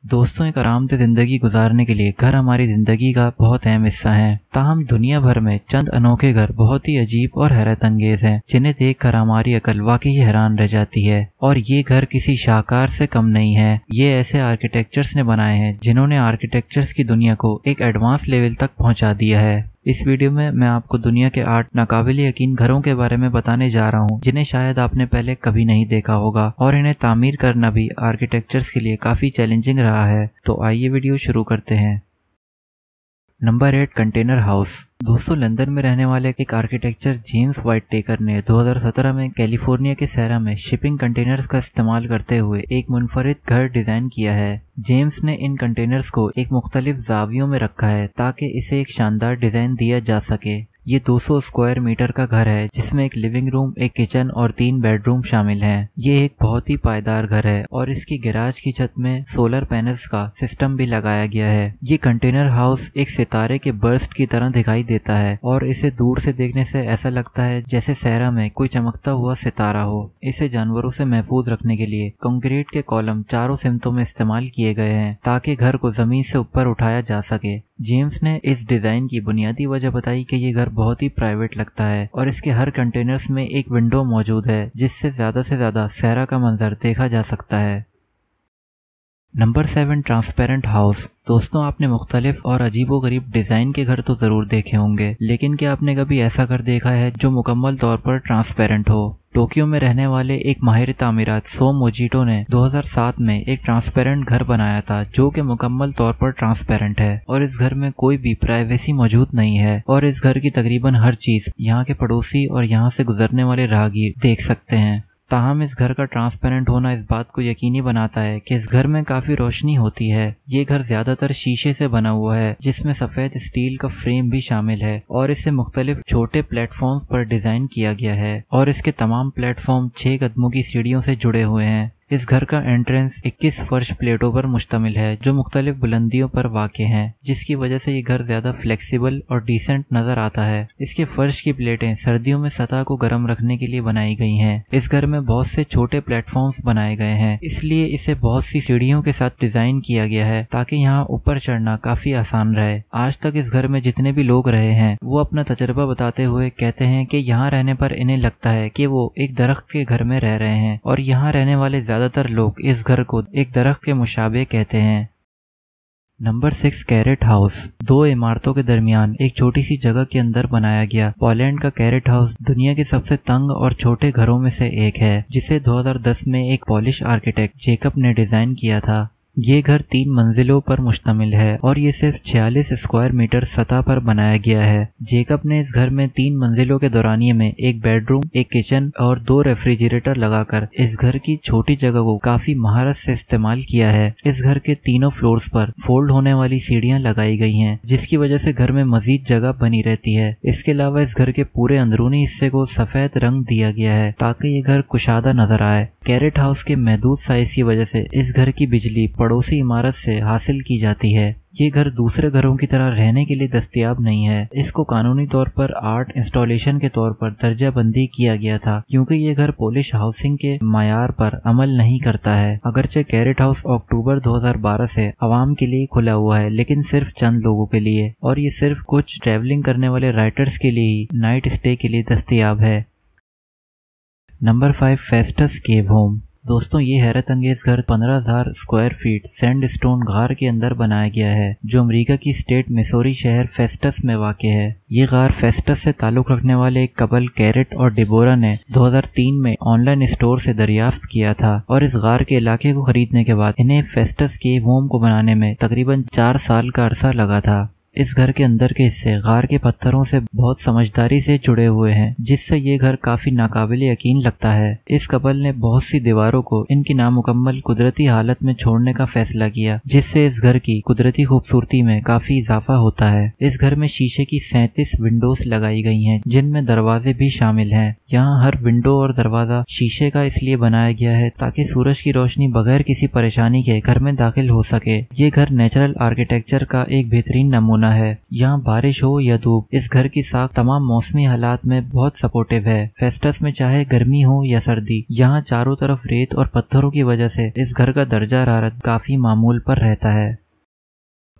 दोस्तों, एक आरामदेह जिंदगी गुजारने के लिए घर हमारी जिंदगी का बहुत अहम हिस्सा है। ताहम दुनिया भर में चंद अनोखे घर बहुत ही अजीब और हैरत अंगेज हैं, जिन्हें देखकर हमारी अकल वाकई हैरान रह जाती है। और ये घर किसी शाहकार से कम नहीं है। ये ऐसे आर्किटेक्चर्स ने बनाए हैं जिन्होंने आर्किटेक्चर्स की दुनिया को एक एडवांस लेवल तक पहुंचा दिया है। इस वीडियो में मैं आपको दुनिया के 8 नाकाबिले यकीन घरों के बारे में बताने जा रहा हूं, जिन्हें शायद आपने पहले कभी नहीं देखा होगा और इन्हें तामीर करना भी आर्किटेक्चर्स के लिए काफी चैलेंजिंग रहा है। तो आइए वीडियो शुरू करते हैं। Number 8, container house. दोस्तों, लंदन में रहने वाले एक आर्किटेक्चर जेम्स व्हाइट टेकर ने 2017 में कैलिफोर्निया के सहरा में शिपिंग कंटेनर्स का इस्तेमाल करते हुए एक मुनफरिद घर डिजाइन किया है। जेम्स ने इन कंटेनर्स को एक मुख्तलिफ जावियों में रखा है ताकि इसे एक शानदार डिजाइन दिया जा सके। ये 200 स्क्वायर मीटर का घर है जिसमें एक लिविंग रूम, एक किचन और 3 बेडरूम शामिल हैं। ये एक बहुत ही पायदार घर है और इसकी गैराज की छत में सोलर पैनल्स का सिस्टम भी लगाया गया है। ये कंटेनर हाउस एक सितारे के बर्स्ट की तरह दिखाई देता है और इसे दूर से देखने से ऐसा लगता है जैसे सहरा में कोई चमकता हुआ सितारा हो। इसे जानवरों से महफूज रखने के लिए कंक्रीट के कॉलम चारों सिमतों में इस्तेमाल किए गए हैं ताकि घर को जमीन से ऊपर उठाया जा सके। जेम्स ने इस डिजाइन की बुनियादी वजह बताई कि ये घर बहुत ही प्राइवेट लगता है और इसके हर कंटेनर्स में एक विंडो मौजूद है जिससे ज्यादा से ज्यादा सहरा का मंजर देखा जा सकता है। Number 7, transparent house. दोस्तों, आपने मुख्तलिफ और अजीबोगरीब डिजाइन के घर तो जरूर देखे होंगे, लेकिन क्या आपने कभी ऐसा घर देखा है जो मुकम्मल तौर पर ट्रांसपेरेंट हो? टोक्यो में रहने वाले एक माहिर तामीरात सो मोजिटो ने 2007 में एक ट्रांसपेरेंट घर बनाया था जो कि मुकम्मल तौर पर ट्रांसपेरेंट है और इस घर में कोई भी प्राइवेसी मौजूद नहीं है और इस घर की तकरीबन हर चीज यहाँ के पड़ोसी और यहाँ से गुजरने वाले राहगीर देख सकते हैं। ताहम इस घर का ट्रांसपेरेंट होना इस बात को यकीनी बनाता है कि इस घर में काफी रोशनी होती है। ये घर ज्यादातर शीशे से बना हुआ है जिसमें सफेद स्टील का फ्रेम भी शामिल है और इसे मुख्तलिफ छोटे प्लेटफॉर्म्स पर डिजाइन किया गया है और इसके तमाम प्लेटफॉर्म 6 कदमों की सीढ़ियों से जुड़े हुए हैं। इस घर का एंट्रेंस 21 फर्श प्लेटों पर मुश्तमिल है जो मुख्तलिफ बुलंदियों पर वाक़े हैं, जिसकी वजह से ये घर ज्यादा फ्लेक्सिबल और डिसेंट नजर आता है। इसके फर्श की प्लेटें सर्दियों में सतह को गर्म रखने के लिए बनाई गई हैं। इस घर में बहुत से छोटे प्लेटफॉर्म्स बनाए गए हैं, इसलिए इसे बहुत सी सीढ़ियों के साथ डिजाइन किया गया है ताकि यहाँ ऊपर चढ़ना काफी आसान रहे। आज तक इस घर में जितने भी लोग रहे हैं वो अपना तजर्बा बताते हुए कहते हैं कि यहाँ रहने पर इन्हें लगता है कि वो एक दरख्त के घर में रह रहे हैं और यहाँ रहने वाले ज्यादातर लोग इस घर को एक दरख्त के मुशाबे कहते हैं। Number 6, carat house. 2 इमारतों के दरमियान एक छोटी सी जगह के अंदर बनाया गया पोलैंड का कैरेट हाउस दुनिया के सबसे तंग और छोटे घरों में से एक है, जिसे 2010 में एक पॉलिश आर्किटेक्ट जेकब ने डिजाइन किया था। ये घर 3 मंजिलों पर मुश्तमिल है और ये सिर्फ 46 स्क्वायर मीटर सतह पर बनाया गया है। जेकब ने इस घर में 3 मंजिलों के दौरानिये में एक बेडरूम, एक किचन और 2 रेफ्रिजरेटर लगाकर इस घर की छोटी जगह को काफी महारत से इस्तेमाल किया है। इस घर के तीनों फ्लोर्स पर फोल्ड होने वाली सीढ़ियां लगाई गई हैं, जिसकी वजह से घर में मजीद जगह बनी रहती है। इसके अलावा इस घर के पूरे अंदरूनी हिस्से को सफेद रंग दिया गया है ताकि ये घर कुशादा नजर आए। कैरेट हाउस के महदूद साइज की वजह से इस घर की बिजली पड़ोसी इमारत से हासिल की जाती है। ये घर दूसरे घरों की तरह रहने के लिए दस्तयाब नहीं है। इसको कानूनी तौर पर आर्ट इंस्टॉलेशन के तौर पर दर्जा बंदी किया गया था क्योंकि ये घर पोलिश हाउसिंग के मायार पर अमल नहीं करता है। अगरचे कैरेट हाउस अक्टूबर 2012 से आवाम के लिए खुला हुआ है, लेकिन सिर्फ चंद लोगों के लिए, और ये सिर्फ कुछ ट्रैवलिंग करने वाले राइटर्स के लिए ही नाइट स्टे के लिए दस्तयाब है। नंबर 5, फेस्टस केव होम। दोस्तों, ये हैरत अंगेज घर 15,000 स्क्वायर फीट सैंडस्टोन गार के अंदर बनाया गया है जो अमेरिका की स्टेट मिसौरी शहर फेस्टस में वाक़ है। ये गार फेस्टस से ताल्लुक रखने वाले एक कपल कैरेट और डिबोरा ने 2003 में ऑनलाइन स्टोर से दरियाफ्त किया था और इस गार के इलाके को खरीदने के बाद इन्हें फेस्टस केव होम को बनाने में तकरीबन 4 साल का अरसा लगा था। इस घर के अंदर के हिस्से गार के पत्थरों से बहुत समझदारी से जुड़े हुए हैं, जिससे ये घर काफी नाकाबिले यकीन लगता है। इस कपल ने बहुत सी दीवारों को इनकी नामुकम्मल कुदरती हालत में छोड़ने का फैसला किया, जिससे इस घर की कुदरती खूबसूरती में काफी इजाफा होता है। इस घर में शीशे की 37 विंडोज लगाई गई हैं, जिनमें दरवाजे भी शामिल हैं। यहाँ हर विंडो और दरवाजा शीशे का इसलिए बनाया गया है ताकि सूरज की रोशनी बगैर किसी परेशानी के घर में दाखिल हो सके। ये घर नेचुरल आर्किटेक्चर का एक बेहतरीन नमूना नमूना है। यहाँ बारिश हो या धूप, इस घर की साख तमाम मौसमी हालात में बहुत सपोर्टिव है। फेस्टस में चाहे गर्मी हो या सर्दी, यहाँ चारों तरफ रेत और पत्थरों की वजह से इस घर का दर्जा हरारत काफी मामूल पर रहता है।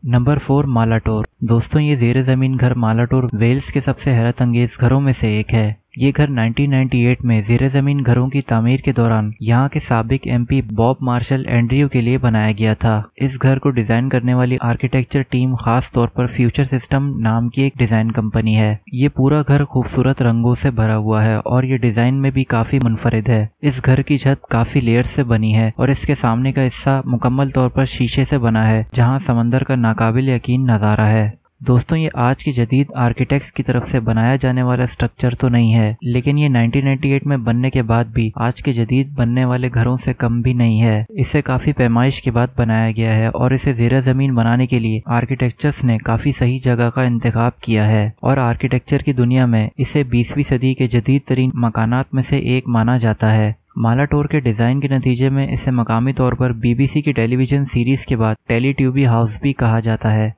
नंबर 4, मालाटोर। दोस्तों, ये ज़ेरे ज़मीन घर मालाटोर वेल्स के सबसे हैरत अंगेज घरों में से एक है। ये घर 1998 में ज़ेरे ज़मीन घरों की तामीर के दौरान यहाँ के साबिक एमपी बॉब मार्शल एंड्रयू के लिए बनाया गया था। इस घर को डिजाइन करने वाली आर्किटेक्चर टीम खास तौर पर फ्यूचर सिस्टम नाम की एक डिजाइन कंपनी है। ये पूरा घर खूबसूरत रंगों से भरा हुआ है और ये डिजाइन में भी काफी मुनफरिद है। इस घर की छत काफी लेयर्स से बनी है और इसके सामने का हिस्सा मुकम्मल तौर पर शीशे से बना है, जहाँ समंदर का नाकाबिल यकीन नजारा है। दोस्तों, ये आज के जदीद आर्किटेक्ट्स की तरफ से बनाया जाने वाला स्ट्रक्चर तो नहीं है, लेकिन ये 1998 में बनने के बाद भी आज के जदीद बनने वाले घरों से कम भी नहीं है। इसे काफी पैमाइश के बाद बनाया गया है और इसे ज़ेरे ज़मीन बनाने के लिए आर्किटेक्चर्स ने काफी सही जगह का इंतखाब किया है और आर्किटेक्चर की दुनिया में इसे 20वीं सदी के जदीद तरीन मकानात में से एक माना जाता है। मालाटोर के डिजाइन के नतीजे में इसे मकामी तौर पर BBC की टेलीविजन सीरीज के बाद टेलीट्यूबी हाउस भी कहा जाता है।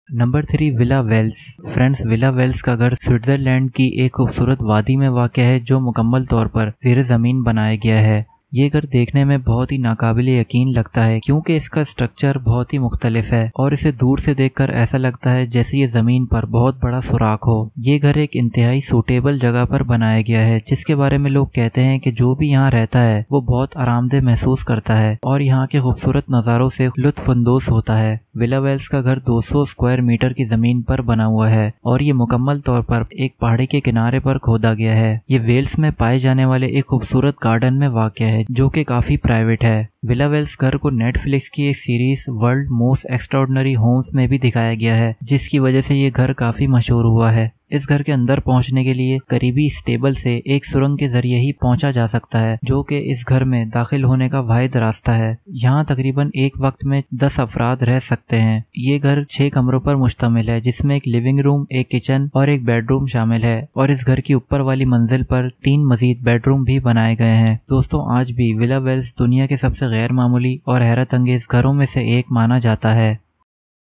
Number 3, villa Wells. Friends, villa Wells का घर स्विट्जरलैंड की एक खूबसूरत वादी में वाक़ है जो मुकम्मल तौर पर ज़ेरे ज़मीन बनाया गया है। ये घर देखने में बहुत ही नाकाबिले यकीन लगता है क्योंकि इसका स्ट्रक्चर बहुत ही मुख्तलिफ है और इसे दूर से देखकर ऐसा लगता है जैसे ये जमीन पर बहुत बड़ा सुराख हो। ये घर एक इंतहाई सूटेबल जगह पर बनाया गया है जिसके बारे में लोग कहते हैं कि जो भी यहाँ रहता है वो बहुत आरामदेह महसूस करता है और यहाँ के खूबसूरत नज़ारों से लुत्फानंदोज़ होता है। विला वेल्स का घर 200 स्क्वायर मीटर की जमीन पर बना हुआ है और ये मुकम्मल तौर पर एक पहाड़ी के किनारे पर खोदा गया है। ये वेल्स में पाए जाने वाले एक खूबसूरत गार्डन में वाक़ है जो कि काफी प्राइवेट है। विला वेल्स घर को नेटफ्लिक्स की एक series world most extraordinary homes में भी दिखाया गया है जिसकी वजह से ये घर काफी मशहूर हुआ है। इस घर के अंदर पहुंचने के लिए करीबी स्टेबल से एक सुरंग के जरिए ही पहुंचा जा सकता है जो कि इस घर में दाखिल होने का वाहिद रास्ता है। यहाँ तकरीबन एक वक्त में 10 अफराद रह सकते हैं। ये घर 6 कमरों पर मुश्तमिल है जिसमें एक लिविंग रूम, एक किचन और एक बेडरूम शामिल है और इस घर की ऊपर वाली मंजिल पर 3 मजीद बेडरूम भी बनाए गए हैं। दोस्तों, आज भी विला वेल्स दुनिया के सबसे गैर मामूली और हैरत अंगेज घरों में से एक माना जाता है।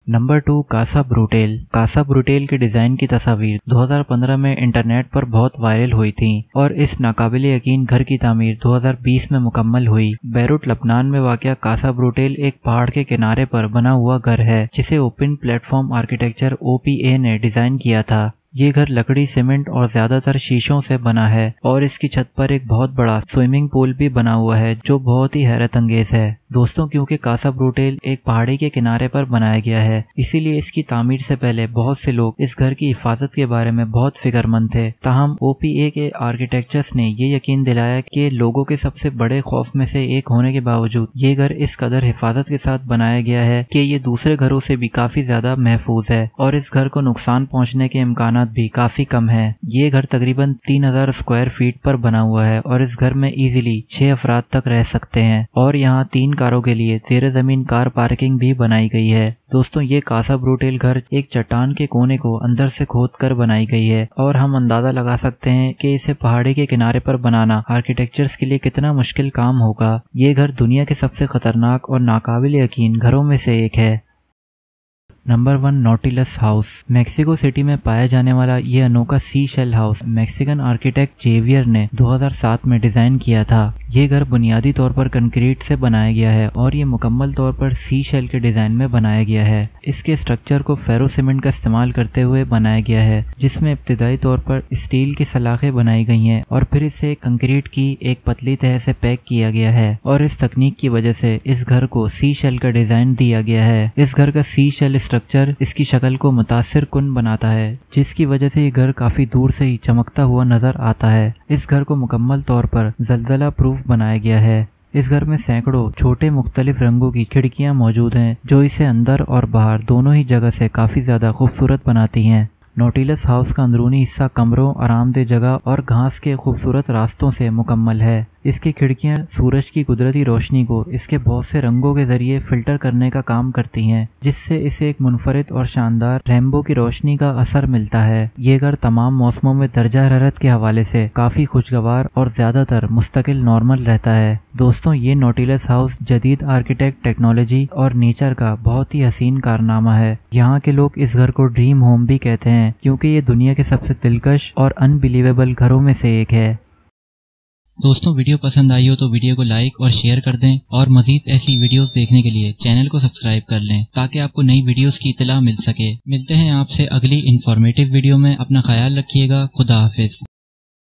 नंबर 2, कासा ब्रूटेल। कासा ब्रूटेल के डिजाइन की तस्वीर 2015 में इंटरनेट पर बहुत वायरल हुई थी और इस नाकाबिले यकीन घर की तामीर 2020 में मुकम्मल हुई। बैरूट लबनान में वाक़या कासा ब्रूटेल एक पहाड़ के किनारे पर बना हुआ घर है जिसे ओपन प्लेटफॉर्म आर्किटेक्चर OPA ने डिजाइन किया था। ये घर लकड़ी, सीमेंट और ज्यादातर शीशों से बना है और इसकी छत पर एक बहुत बड़ा स्विमिंग पूल भी बना हुआ है जो बहुत ही हैरत अंगेज है। दोस्तों, क्योंकि कासा ब्रूटेल एक पहाड़ी के किनारे पर बनाया गया है इसीलिए इसकी तामीर से पहले बहुत से लोग इस घर की हिफाजत के बारे में बहुत फिक्रमंद थे। ताहम OPA के आर्किटेक्चर्स ने ये यकीन दिलाया कि लोगों के सबसे बड़े खौफ में से एक होने के बावजूद ये घर इस कदर हिफाजत के साथ बनाया गया है कि ये दूसरे घरों से भी काफी ज्यादा महफूज है और इस घर को नुकसान पहुँचने के इम्कान भी काफी कम है। ये घर तकरीबन 3000 स्क्वायर फीट पर बना हुआ है और इस घर में इजीली 6 अफराद तक रह सकते हैं और यहाँ 3 कारों के लिए ज़ेरे ज़मीन कार पार्किंग भी बनाई गई है। दोस्तों, ये कासा ब्रूटेल घर एक चट्टान के कोने को अंदर से खोद कर बनाई गई है और हम अंदाजा लगा सकते हैं कि इसे पहाड़ी के किनारे पर बनाना आर्किटेक्चर्स के लिए कितना मुश्किल काम होगा। ये घर दुनिया के सबसे खतरनाक और नाकाबिल यकीन घरों में से एक है। Number 1, Nautilus House. Mexico City में पाया जाने वाला ये अनोखा sea shell house Mexican architect Javier ने 2007 में डिजाइन किया था। ये घर बुनियादी तौर पर कंक्रीट से बनाया गया है और ये मुकम्मल तौर पर सी शेल के डिजाइन में बनाया गया है। इसके स्ट्रक्चर को फेरो सीमेंट का इस्तेमाल करते हुए बनाया गया है जिसमें इब्तिदाई तौर पर स्टील की सलाखें बनाई गई हैं और फिर इसे कंक्रीट की एक पतली तह से पैक किया गया है और इस तकनीक की वजह से इस घर को सी शेल का डिजाइन दिया गया है। इस घर का सी शेल स्ट्रक्चर इसकी शक्ल को मुतासिर कुन बनाता है जिसकी वजह से ये घर काफी दूर से ही चमकता हुआ नजर आता है। इस घर को मुकम्मल तौर पर ज़लज़ला प्रूफ बनाया गया है। इस घर में सैकड़ों छोटे मुख्तलिफ रंगों की खिड़कियां मौजूद हैं जो इसे अंदर और बाहर दोनों ही जगह से काफी ज्यादा खूबसूरत बनाती हैं। नॉटिलस हाउस का अंदरूनी हिस्सा कमरों, आरामदेह जगह और घास के खूबसूरत रास्तों से मुकम्मल है। इसकी खिड़कियां सूरज की कुदरती रोशनी को इसके बहुत से रंगों के जरिए फिल्टर करने का काम करती हैं, जिससे इसे एक मुनफरिद और शानदार रेनबो की रोशनी का असर मिलता है। ये घर तमाम मौसमों में दर्जा हरारत के हवाले से काफी खुशगवार और ज्यादातर मुस्तकिल नॉर्मल रहता है। दोस्तों, ये नॉटिलस हाउस जदीद आर्किटेक्ट टेक्नोलॉजी और नेचर का बहुत ही हसीन कारनामा है। यहाँ के लोग इस घर को ड्रीम होम भी कहते हैं, क्योंकि ये दुनिया के सबसे दिलकश और अनबिलीवेबल घरों में से एक है। दोस्तों, वीडियो पसंद आई हो तो वीडियो को लाइक और शेयर कर दें, और मजीद ऐसी वीडियोस देखने के लिए चैनल को सब्सक्राइब कर लें ताकि आपको नई वीडियोस की इत्तला मिल सके। मिलते हैं आपसे अगली इंफॉर्मेटिव वीडियो में। अपना ख्याल रखिएगा। खुदा हाफिज।